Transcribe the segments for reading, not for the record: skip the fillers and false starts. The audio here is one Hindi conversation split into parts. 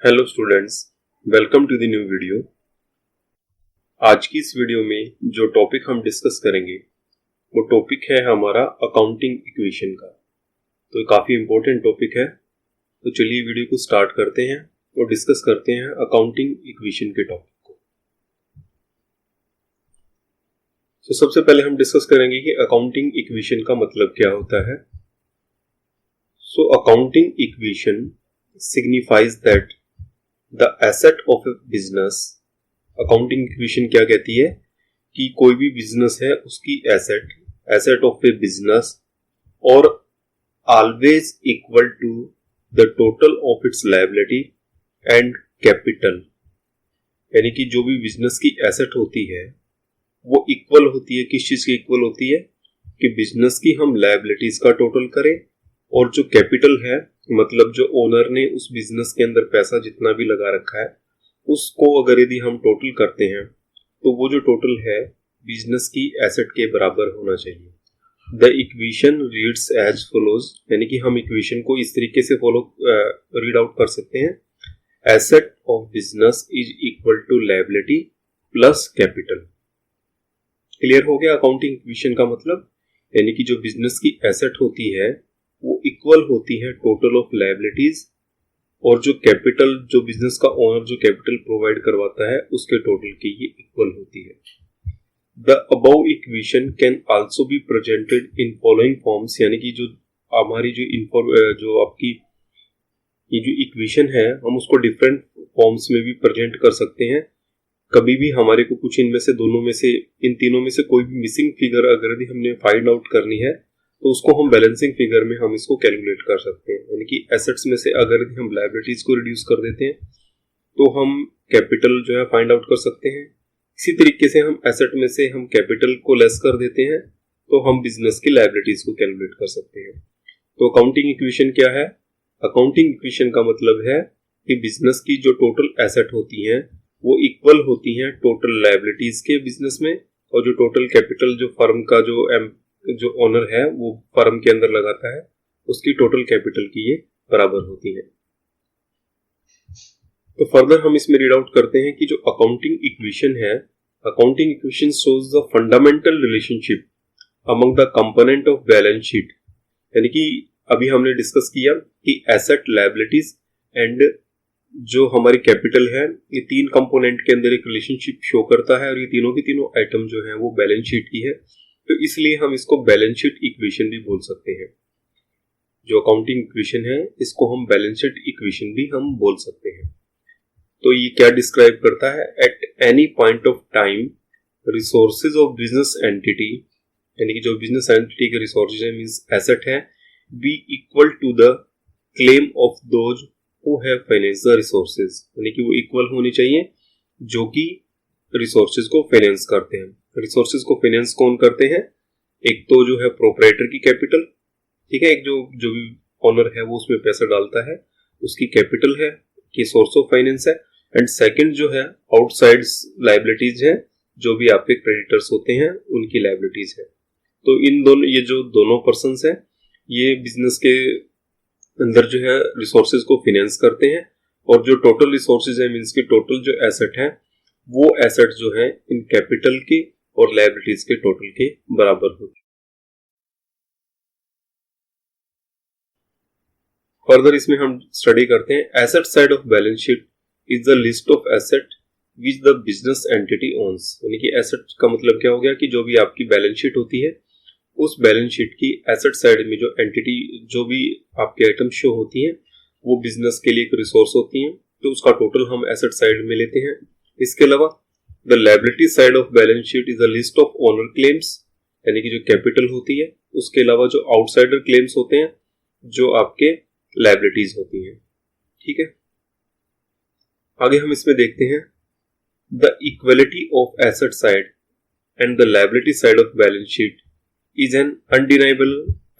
Hello students, welcome to the new video. आज की इस वीडियो में जो टॉपिक हम डिस्कस करेंगे वो टॉपिक है हमारा अकाउंटिंग इक्वेशन का। तो काफ़ी इम्पोर्टेंट टॉपिक है। तो चलिए वीडियो को स्टार्ट करते हैं और डिस्कस करते हैं अकाउंटिंग इक्वेशन के टॉपिक को। तो सबसे पहले हम डिस्कस करेंगे कि अकाउंटिंग इक्वेशन का मतलब क्या होता है। So accounting equation signifies that the asset of a business, accounting equation क्या कहती है कि कोई भी बिजनेस है उसकी एसेट ऑफ ए बिजनेस और always equal to the total of its liability and capital, यानी कि जो भी बिजनेस की एसेट होती है वो इक्वल होती है। किस चीज की इक्वल होती है कि बिजनेस की हम लायबिलिटीज का टोटल करें और जो कैपिटल है मतलब जो ओनर ने उस बिजनेस के अंदर पैसा जितना भी लगा रखा है उसको अगर यदि हम टोटल करते हैं तो वो जो टोटल है बिजनेस की एसेट के बराबर होना चाहिए। The equation reads as follows, यानी कि हम इक्वेशन को इस तरीके से रीड आउट कर सकते हैं। Asset of business is equal to liability plus capital. Clear हो गया अकाउंटिंग इक्वेशन का मतलब, यानी कि जो बिजनेस की एसेट होती है वो इक्वल होती है टोटल ऑफ लायबिलिटीज और जो कैपिटल, जो बिजनेस का ओनर जो कैपिटल प्रोवाइड करवाता है उसके टोटल की ये इक्वल होती है। The above equation can also be presented in following forms, यानी कि जो हमारी जो आपकी ये जो इक्वेशन है हम उसको डिफरेंट फॉर्म्स में भी प्रेजेंट कर सकते हैं। कभी भी हमारे को कुछ इनमें से दोनों में से इन तीनों में से कोई भी मिसिंग फिगर अगर यदि हमने फाइंड आउट करनी है तो उसको हम बैलेंसिंग फिगर में हम इसको कैलकुलेट कर सकते हैं। यानी कि एसेट्स में से अगर हम लायबिलिटीज को रिड्यूस कर देते हैं तो हम कैपिटल जो है फाइंड आउट कर सकते हैं। इसी तरीके से हम एसेट में से हम कैपिटल को लेस कर देते हैं तो हम बिजनेस की लायबिलिटीज को कैलकुलेट कर सकते हैं। तो अकाउंटिंग इक्वेशन क्या है? अकाउंटिंग इक्वेशन का मतलब है कि बिजनेस की जो टोटल एसेट होती हैं वो इक्वल होती हैं टोटल लायबिलिटीज के बिजनेस में, और जो टोटल कैपिटल जो फर्म का जो ओनर है वो फर्म के अंदर लगाता है उसकी टोटल कैपिटल की ये बराबर होती है। तो फर्दर हम इसमें रीड आउट करते हैं कि जो अकाउंटिंग इक्वेशन है, accounting equation shows the fundamental relationship among the component of balance sheet. यानी कि अभी हमने डिस्कस किया कि एसेट, लायबिलिटीज एंड जो हमारी कैपिटल है ये तीन कंपोनेंट के अंदर एक रिलेशनशिप शो करता है और ये तीनों की तीनों आइटम जो है वो बैलेंस शीट की है। तो इसलिए हम इसको बैलेंस शीट इक्वेशन भी बोल सकते हैं। जो अकाउंटिंग इक्वेशन है इसको हम बैलेंस शीट इक्वेशन भी हम बोल सकते हैं। तो ये क्या डिस्क्राइब करता है? At any point of time resources of business entity, यानी कि जो बिजनेस एंटिटी के रिसोर्सेज है मींस एसेट है, be equal to the claim of those who have finance the resources, यानी कि वो इक्वल होनी चाहिए जो कि रिसोर्सेज को फाइनेंस करते हैं। रिसोर्सेज को फाइनेंस कौन करते हैं? एक तो जो है प्रोप्राइटर की कैपिटल, ठीक है, एक जो भी ओनर है वो उसमें पैसा डालता है उसकी कैपिटल है कि सोर्स ऑफ फाइनेंस है। एंड सेकंड जो है आउटसाइड लायबिलिटीज है, जो भी आपके क्रेडिटर्स होते हैं उनकी लायबिलिटीज है। तो इन दोनों, ये जो दोनों पर्संस हैं ये बिजनेस के अंदर जो है रिसोर्सेज को फाइनेंस करते हैं और जो टोटल रिसोर्सेज है मींस के टोटल जो एसेट है वो एसेट जो है इन कैपिटल की और लायबिलिटीज के टोटल के बराबर होगी। फर्दर इसमें हम स्टडी करते हैं asset side of balance sheet is the list of asset which the business entity owns. यानी कि एसेट का मतलब क्या हो गया कि जो भी आपकी बैलेंस शीट होती है उस बैलेंस शीट की एसेट साइड में जो एंटिटी, जो भी आपके आइटम शो होती हैं वो बिजनेस के लिए एक रिसोर्स होती हैं, तो उसका टोटल हम एसेट साइड में लेते हैं। इसके अलावा the liability side of balance sheet is the list of owner claims, यानी कि जो कैपिटल होती है उसके अलावा जो आउटसाइडर क्लेम्स होते हैं जो आपके लायबिलिटीज होती हैं। ठीक है, आगे हम इसमें देखते हैं the equality of asset side and the liability side of balance sheet is an undeniable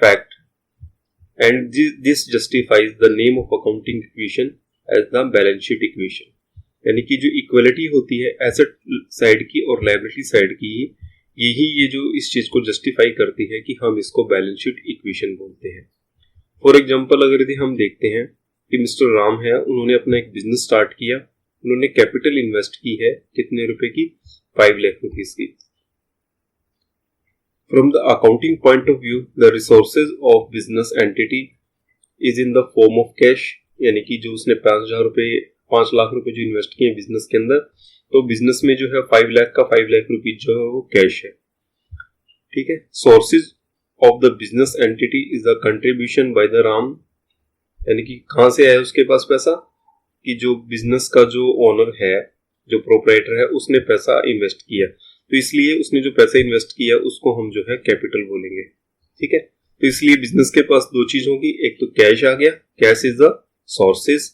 fact and this justifies the name of accounting equation as the balance sheet equation। यानी कि जो इक्वलिटी होती है एसेट साइड की और लायबिलिटी साइड की, यही ये जो इस चीज को जस्टिफाई करती है कि हम इसको बैलेंस शीट इक्वेशन बोलते हैं। फॉर एग्जांपल अगर यदि हम देखते हैं कि मिस्टर राम है, उन्होंने अपना एक बिजनेस स्टार्ट किया, उन्होंने कैपिटल इन्वेस्ट की है कितने रुपए की, 5 लाख रुपीस की। From the accounting point of view the resources of business entity is in the form of cash, यानी कि जो उसने 5 लाख रुपए जो इन्वेस्ट किए बिजनेस के अंदर, तो बिजनेस में जो है 5 लाख का 5 लाख रुपीज जो है वो कैश है। ठीक है। Sources of the business entity is the contribution by the Ram, यानी कि कहां से आया उसके पास पैसा, कि जो बिजनेस का जो ओनर है, जो प्रोप्राइटर है, उसने पैसा इन्वेस्ट किया, तो इसलिए उसने जो पैसा इन्वेस्ट किया उसको हम जो है कैपिटल बोलेंगे। ठीक है। तो इसलिए बिजनेस के पास दो चीज होगी, एक तो कैश आ गया, cash is the sources,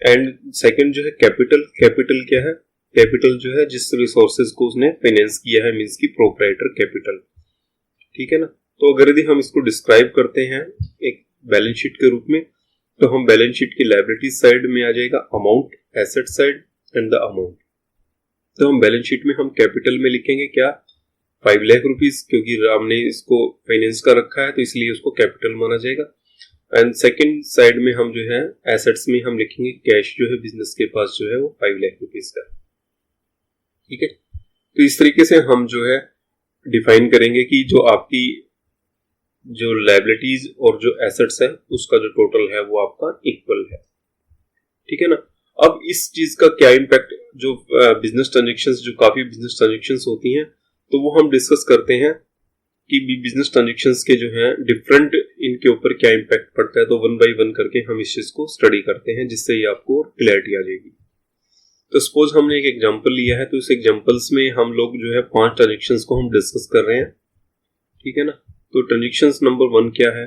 and second जो है कैपिटल। कैपिटल क्या है, कैपिटल जो है जिस रिसोर्सेज को उसने फाइनेंस किया है, मींस की प्रोप्राइटर कैपिटल। ठीक है ना। तो अगर यदि हम इसको डिस्क्राइब करते हैं एक बैलेंस शीट के रूप में, तो हम बैलेंस शीट की लायबिलिटी साइड में आ जाएगा amount, asset side and the amount. तो हम बैलेंस शीट में हम कैपिटल में लिखेंगे क्या, 5 लाख रुपीस, क्योंकि राम ने इसको फाइनेंस का रखा है तो इसलिए उसको कैपिटल माना जाएगा। एंड सेकंड साइड में हम जो है एसेट्स में हम लिखेंगे कैश जो है बिजनेस के पास जो है वो 5 लाख रुपीस का। ठीक है। तो इस तरीके से हम जो है डिफाइन करेंगे कि जो आपकी जो लायबिलिटीज और जो एसेट्स है उसका जो टोटल है वो आपका इक्वल है। ठीक है ना। अब इस चीज का क्या इम्पैक्ट, जो बिजनेस ट्रांजेक्शंस, जो काफी बिजनेस ट्रांजेक्शंस होती हैं, तो वो हम डिस्कस करते हैं कि बिजनेस ट्रांजेक्शंस के जो है डिफरेंट इनके ऊपर क्या इम्पैक्ट पड़ता है। तो वन बाय वन करके हम इस चीज को स्टडी करते हैं, जिससे ये आपको क्लैरिटी आ जाएगी। तो सपोज हमने एक एग्जांपल लिया है, तो इस एग्जांपल्स में हम लोग जो है 5 ट्रांजेक्शंस को हम डिस्कस कर रहे हैं। ठीक है ना। तो ट्रांजेक्शंस नंबर 1 क्या है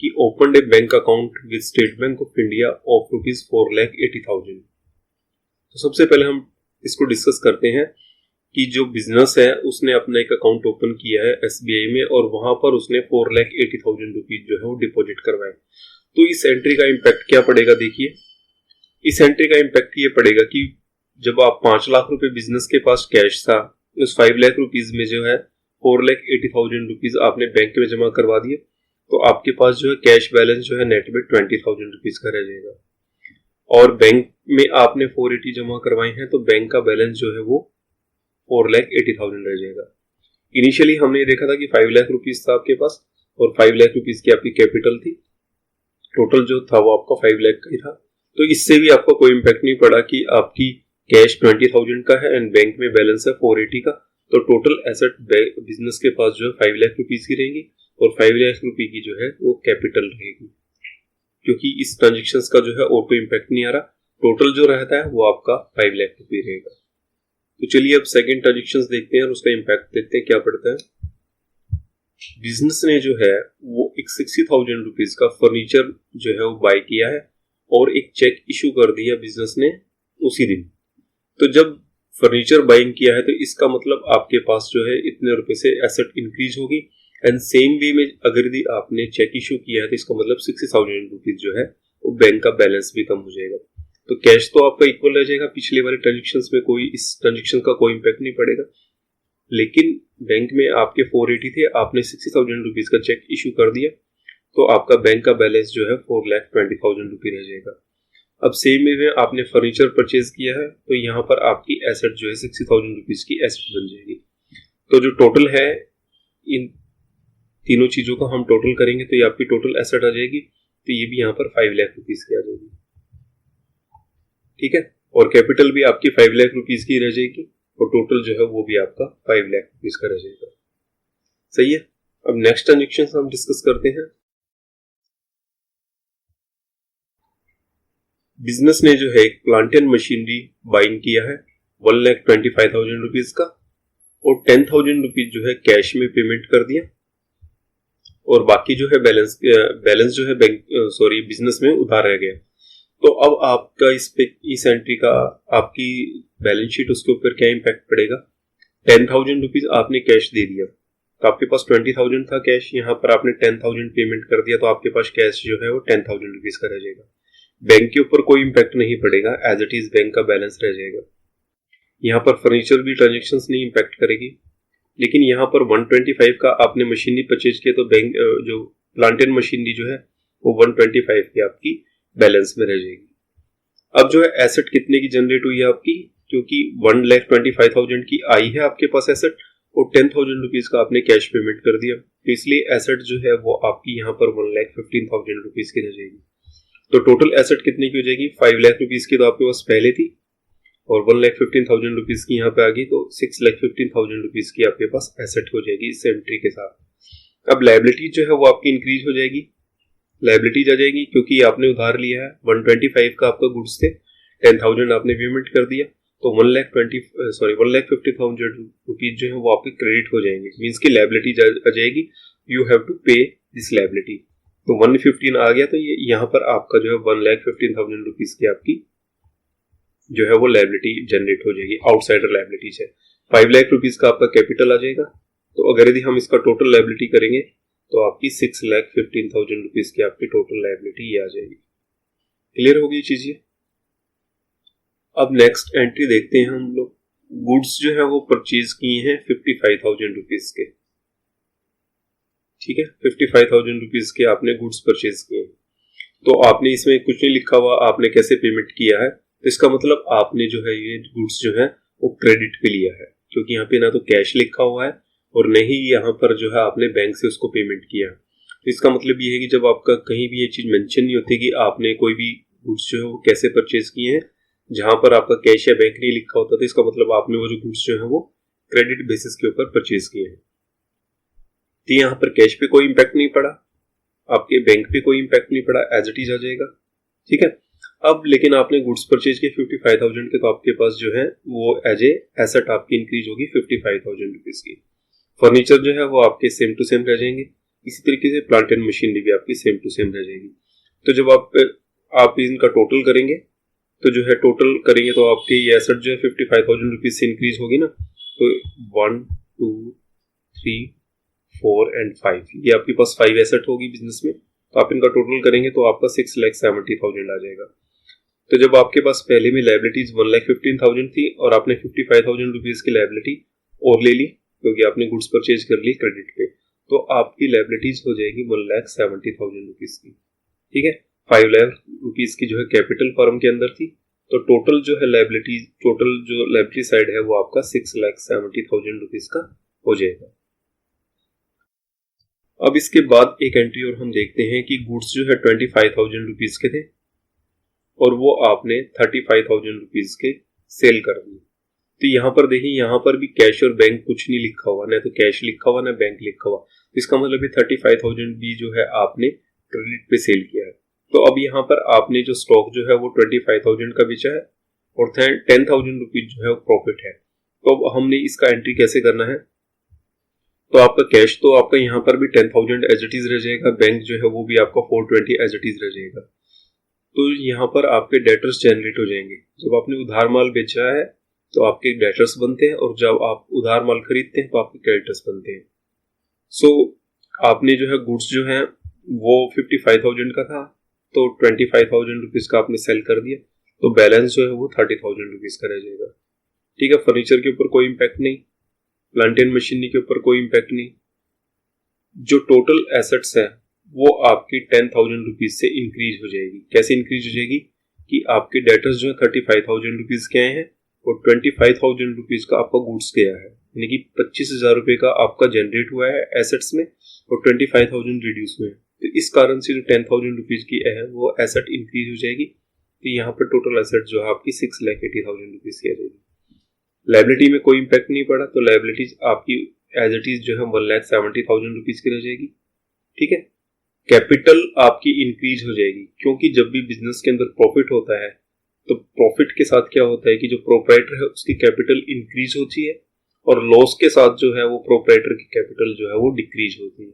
कि open A bank account with state bank of India of ₹4,80,000। तो सबसे पहले हम इसको डिस्कस करते हैं कि जो बिजनेस है उसने अपना एक अकाउंट ओपन किया है SBI में, और वहां पर उसने ₹4,80,000 जो है वो डिपॉजिट करवाए। तो इस एंट्री का इम्पैक्ट क्या पड़ेगा, देखिए इस एंट्री का इम्पैक्ट ये पड़ेगा कि जब आप 5 लाख रुपए बिजनेस के पास कैश था, उस 5 लाख रुपीज में जो है ₹4,80,000 आपने बैंक में जमा करवा दिए, तो आपके पास जो है कैश बैलेंस जो है नेट में ₹20,000 का रह जाएगा। और बैंक में आपने 480 जमा करवाए हैं, तो बैंक का बैलेंस जो है वो 4,80,000 रह जाएगा। इनिशियली हमने देखा था कि 5 लाख रुपीज था आपके पास और 5 लाख रुपीज की आपकी कैपिटल थी, टोटल जो था वो आपका 5 लाख का ही था। तो इससे भी आपको कोई इम्पैक्ट नहीं पड़ा कि आपकी कैश 20,000 का है एंड बैंक में बैलेंस है 480 का, तो टोटल एसेट बिजनेस के पास जो है 5 लाख रुपीज की रहेंगी और 5 लाख रुपए की जो है वो कैपिटल रहेगी, क्योंकि इस ट्रांजेक्शन का जो है और कोई इम्पैक्ट नहीं आ रहा। टोटल जो रहता है वो आपका 5 लाख रुपए रहेगा। तो चलिए अब सेकंड ट्रांजेक्शन देखते हैं और उसका इम्पैक्ट देखते हैं क्या पड़ता है। बिजनेस ने जो है वो एक 60,000 रुपीज का फर्नीचर जो है वो बाय किया है और एक चेक इशू कर दिया बिजनेस ने उसी दिन। तो जब फर्नीचर बाइंग किया है तो इसका मतलब आपके पास जो है इतने रुपए से एसेट इंक्रीज होगी, एंड सेम वे में अगर यदि आपने चेक इशू किया है तो इसका मतलब 60,000 रुपीज जो है वो बैंक का बैलेंस भी कम हो जाएगा। तो कैश तो आपका इक्वल रह जाएगा, पिछले वाले ट्रांजेक्शंस में कोई इस ट्रांजेक्शन का कोई इम्पैक्ट नहीं पड़ेगा। लेकिन बैंक में आपके 480 थे, आपने 60,000 रुपीज का चेक इशू कर दिया, तो आपका बैंक का बैलेंस जो है 4,20,000 रुपये रह जाएगा। अब सेम वे में आपने फर्नीचर परचेज किया है, तो यहाँ पर आपकी एसेट जो है 60,000 रुपीज की एसेट बन जाएगी। तो जो टोटल है इन तीनों चीजों का हम टोटल करेंगे तो ये आपकी टोटल एसेट आ जाएगी, तो ये भी यहाँ पर 5 लाख रुपीज की आ जाएगी। ठीक है। और कैपिटल भी आपकी 5 लाख रुपीज की रह जाएगी और टोटल जो है वो भी आपका 5 लाख रुपीज का रह जाएगा। सही है। अब नेक्स्ट ट्रांजेक्शन हम डिस्कस करते हैं। बिजनेस ने जो है एक प्लांट एंड मशीनरी बाइंग किया है 1,25,000 रुपीज का और 10,000 रुपीज जो है कैश में पेमेंट कर दिया, और बाकी जो है बैलेंस जो है बिजनेस में उधार रह गया। तो अब आपका इस एंट्री का आपकी बैलेंस शीट उसके ऊपर क्या इम्पैक्ट पड़ेगा। 10,000 रुपीज आपने कैश दे दिया, तो आपके पास 20,000 था कैश, यहाँ पर आपने 10,000 पेमेंट कर दिया, तो आपके पास कैश जो है वो 10,000 रुपीज का रह जाएगा। बैंक के ऊपर कोई इम्पैक्ट नहीं पड़ेगा, एज इट इज बैंक का बैलेंस रह जाएगा। यहाँ पर फर्नीचर भी ट्रांजेक्शंस नहीं इम्पैक्ट करेगी, लेकिन यहाँ पर 125 का आपने मशीनरी परचेज किया, तो बैंक जो प्लांट एंड मशीनरी जो है वो 125 की आपकी बैलेंस में रह जाएगी। अब जो है एसेट कितने की जनरेट हुई है आपकी, क्योंकि 1,25,000 की आई है आपके पास एसेट और 10,000 रुपीज का आपने कैश पेमेंट कर दिया, तो इसलिए एसेट जो है वो आपकी यहाँ पर 1,15,000 रुपीज की रह जाएगी। तो टोटल एसेट कितने की हो जाएगी, 5 लाख रुपीज की तो आपके पास पहले थी और 1,15,000 रुपीज की यहाँ पे आ गई, तो 6,15,000 रुपीज की आपके पास एसेट हो जाएगी इस एंट्री के साथ। अब लायबिलिटी जो है वो आपकी इंक्रीज हो जाएगी, लायबिलिटीज आ जाएगी क्योंकि आपने उधार लिया है, 125 का आपका गुड्स थे, 10,000 आपने पेमेंट कर दिया, तो 1,50,000 रुपीज जो है वो आपके क्रेडिट हो जाएंगे, मीन्स की लायबिलिटी आ जाएगी, यू हैव टू पे दिस लायबिलिटी। तो 115 आ गया, तो ये यहाँ पर आपका जो है 1,15,000 रुपीज की आपकी जो है वो लायबिलिटी जनरेट हो जाएगी, आउटसाइडर लायबिलिटीज है। 5 लाख रुपीज का आपका कैपिटल आ जाएगा, तो अगर यदि हम इसका टोटल लायबिलिटी करेंगे तो आपकी 6,15,000 रुपीज की आपकी टोटल लायबिलिटी ये आ जाएगी। क्लियर होगी चीज ये। अब नेक्स्ट एंट्री देखते हैं हम लोग, गुड्स जो है वो परचेज किए हैं 55,000 रुपीज के, ठीक है, 55,000 रुपीज के आपने गुड्स परचेज किए हैं। तो आपने इसमें कुछ नहीं लिखा हुआ आपने कैसे पेमेंट किया है, तो इसका मतलब आपने जो है ये गुड्स जो है वो क्रेडिट पे लिया है, क्योंकि यहाँ पे ना तो कैश लिखा हुआ है और नहीं यहाँ पर जो है आपने बैंक से उसको पेमेंट किया। तो इसका मतलब ये है कि जब आपका कहीं भी ये चीज मेंशन नहीं होती कि आपने कोई भी गुड्स जो है वो कैसे परचेज किए हैं, जहां पर आपका कैश या बैंक नहीं लिखा होता, तो इसका मतलब आपने वो जो गुड्स जो है वो क्रेडिट बेसिस के ऊपर परचेज किए हैं। तो यहाँ पर कैश पे कोई इंपैक्ट नहीं पड़ा, आपके बैंक पे कोई इंपैक्ट नहीं पड़ा, एज इट इज आ जाएगा, ठीक है। अब लेकिन आपने गुड्स परचेज किए 55,000 के, तो आपके पास जो है वो एज ए एसेट आपकी इंक्रीज होगी 55,000 रुपीज की। फर्नीचर जो है वो आपके सेम टू सेम रह जाएंगे, इसी तरीके से प्लांट एंड मशीनरी भी आपकी सेम टू सेम रह जाएगी। तो जब आप इनका टोटल करेंगे, तो जो है टोटल करेंगे तो आपके ये एसेट जो है 55,000 रुपीज से इंक्रीज होगी ना, तो 1 2 3 4 एंड 5 ये आपके पास 5 एसेट होगी बिजनेस में, तो आप इनका टोटल करेंगे तो आपका 6,70,000 आ जाएगा। तो जब आपके पास पहले में लायबिलिटीज 1,15,000 थी और आपने 55,000 रुपीज की लायबिलिटी और ले ली क्योंकि आपने गुड्स परचेज कर ली क्रेडिट पे, तो आपकी लायबिलिटीज हो जाएगी 1,70,000 रुपीज की, ठीक है। 5 लाख रुपीज की जो है कैपिटल फर्म के अंदर थी, तो टोटल जो है लायबिलिटी, टोटल जो लायबिलिटी साइड है वो आपका 6,70,000 रुपीज का हो जाएगा। अब इसके बाद एक एंट्री और हम देखते हैं कि गुड्स जो है 25,000 रुपीज के थे और वो आपने 35,000 रुपीज के सेल कर दिए। तो यहाँ पर देखिए, यहाँ पर भी कैश और बैंक कुछ नहीं लिखा हुआ, ना तो कैश लिखा हुआ ना बैंक लिखा हुआ, इसका मतलब ये 35,000 भी जो है आपने क्रेडिट पे सेल किया है। तो अब यहाँ पर आपने जो स्टॉक जो है वो 25,000 का बेचा है और 10,000 रुपीज जो है वो प्रॉफिट है। तो अब हमने इसका एंट्री कैसे करना है, तो आपका कैश तो आपका यहाँ पर भी 10,000 एज इट इज रह जाएगा, बैंक जो है वो भी आपका 420 एज इट इज रह जाएगा। तो यहाँ पर आपके डेटर्स जनरेट हो जाएंगे। जब आपने उधार माल बेचा है तो आपके डेटर्स बनते हैं और जब आप उधार माल खरीदते हैं तो आपके क्रेडिटर्स बनते हैं। सो आपने जो है गुड्स जो है वो 55,000 का था, तो 25,000 रुपीज का आपने सेल कर दिया, तो बैलेंस जो है वो 30,000 रुपीज का रह जाएगा, ठीक है। फर्नीचर के ऊपर कोई इंपैक्ट नहीं, प्लांट एंड मशीनरी के ऊपर कोई इंपैक्ट नहीं। जो टोटल एसेट्स है वो आपकी 10,000 रुपीज से इंक्रीज हो जाएगी। कैसे इंक्रीज हो जाएगी कि आपके डेटर्स जो है 35,000 रुपीज के आए हैं और 25,000 रुपीज का आपका गुड्स गया है, यानी कि 25,000 रुपए का आपका जनरेट हुआ है एसेट्स में और 25,000 रिड्यूस हुए हैं। तो इस कारण से जो 10,000 रुपीज की है वो एसेट इंक्रीज हो जाएगी। तो यहाँ पर टोटल एसेट जो है आपकी 6,80,000 रुपीज की आ जाएगी। लायबिलिटी में कोई इंपैक्ट नहीं पड़ा, तो लायबिलिटीज आपकी एज इट इज जो है 1,70,000 रुपीज की रह जाएगी, ठीक है। कैपिटल आपकी इंक्रीज हो जाएगी, क्योंकि जब भी बिजनेस के अंदर प्रॉफिट होता है तो प्रॉफिट के साथ क्या होता है कि जो प्रोप्राइटर है उसकी कैपिटल इंक्रीज होती है और लॉस के साथ जो है वो प्रोप्राइटर की कैपिटल जो है वो डिक्रीज होती है।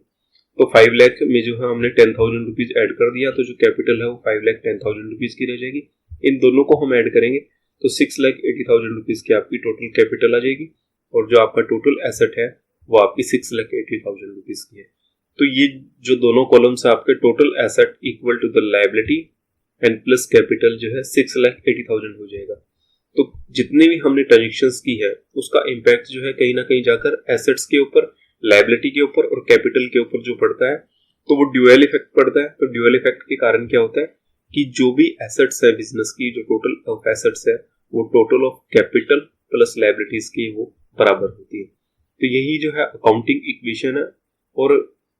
तो 5 लाख में जो है हमने 10,000 रुपीज ऐड कर दिया, तो जो कैपिटल है वो 5,10,000 रुपीज की रह जाएगी। इन दोनों को हम ऐड करेंगे तो 6,80,000 रुपीज की आपकी टोटल कैपिटल आ जाएगी और जो आपका टोटल एसेट है वो आपकी 6,80,000 रुपीज की है। तो ये जो दोनों कॉलम्स है आपके total asset equal to the liability and plus capital जो है 6,80,000 हो जाएगा। तो जितने भी हमने ट्रांजेक्शंस की है उसका इम्पैक्ट जो है कहीं ना कहीं जाकर एसेट्स के ऊपर, लायबिलिटी के ऊपर और कैपिटल के ऊपर जो पड़ता है, तो वो ड्यूअल इफेक्ट पड़ता है। तो ड्यूअल इफेक्ट के कारण क्या होता है कि जो भी एसेट्स है बिजनेस की, जो टोटल ऑफ एसेट्स है वो total of capital plus liabilities की वो बराबर होती है। तो यही जो है अकाउंटिंग इक्वेशन है, और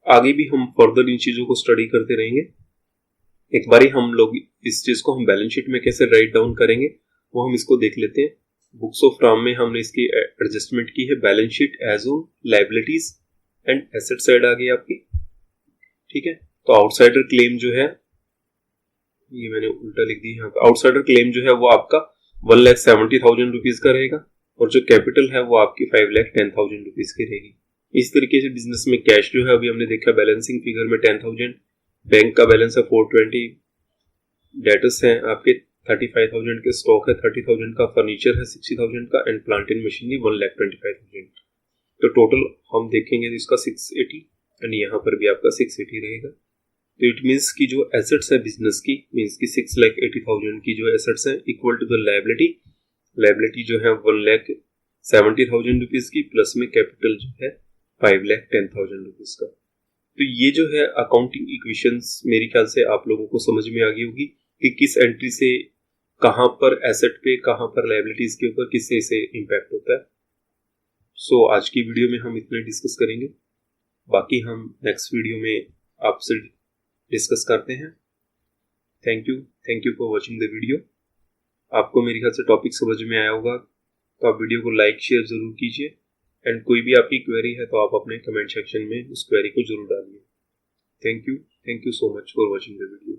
आगे भी हम फर्दर इन चीजों को स्टडी करते रहेंगे। एक बारी हम लोग इस चीज को हम बैलेंस शीट में कैसे राइट डाउन करेंगे वो हम इसको देख लेते हैं। बुक्स ऑफ राम में हमने इसकी एडजस्टमेंट की है, balance sheet as on liabilities and asset side आ गई आपकी, ठीक है। तो आउटसाइडर क्लेम जो है, ये मैंने उल्टा लिख दी यहाँ पे, आउटसाइडर क्लेम जो है वो आपका 1,70,000 रुपीज का रहेगा, और जो कैपिटल है वो आपकी 5,10,000 रुपीज की रहेगी। इस तरीके से बिजनेस में कैश जो है अभी हमने देखा बैलेंसिंग फिगर में 10,000, बैंक का बैलेंस है 420, डेटर्स हैं आपके 35,000 के, स्टॉक है 30,000 का, फर्नीचर है 60,000 का, एंड प्लांट एंड मशीनरी 1,25,000। तो टोटल हम देखेंगे तो इसका 680, एंड यहाँ पर भी आपका 680 रहेगा। तो इट मीन्स की जो एसेट्स है बिजनेस की, मीन्स की 6,80,000 की जो एसेट्स है इक्वल टू द लायबिलिटी जो है 1,70,000 रुपीज की, प्लस में कैपिटल जो है 5,10,000 रुपीज का। तो ये जो है अकाउंटिंग इक्वेशंस मेरे ख्याल से आप लोगों को समझ में आ गई होगी कि किस एंट्री से कहां पर एसेट पे, कहां पर लायबिलिटीज के ऊपर किससे इसे इम्पैक्ट होता है। सो आज की वीडियो में हम इतना डिस्कस करेंगे, बाकी हम नेक्स्ट वीडियो में आपसे डिस्कस करते हैं। Thank you for watching the video. आपको मेरे ख्याल से टॉपिक समझ में आया होगा, तो आप वीडियो को लाइक शेयर जरूर कीजिए, एंड कोई भी आपकी क्वेरी है तो आप अपने कमेंट सेक्शन में उस क्वेरी को जरूर डालिए। Thank you so much for watching the video.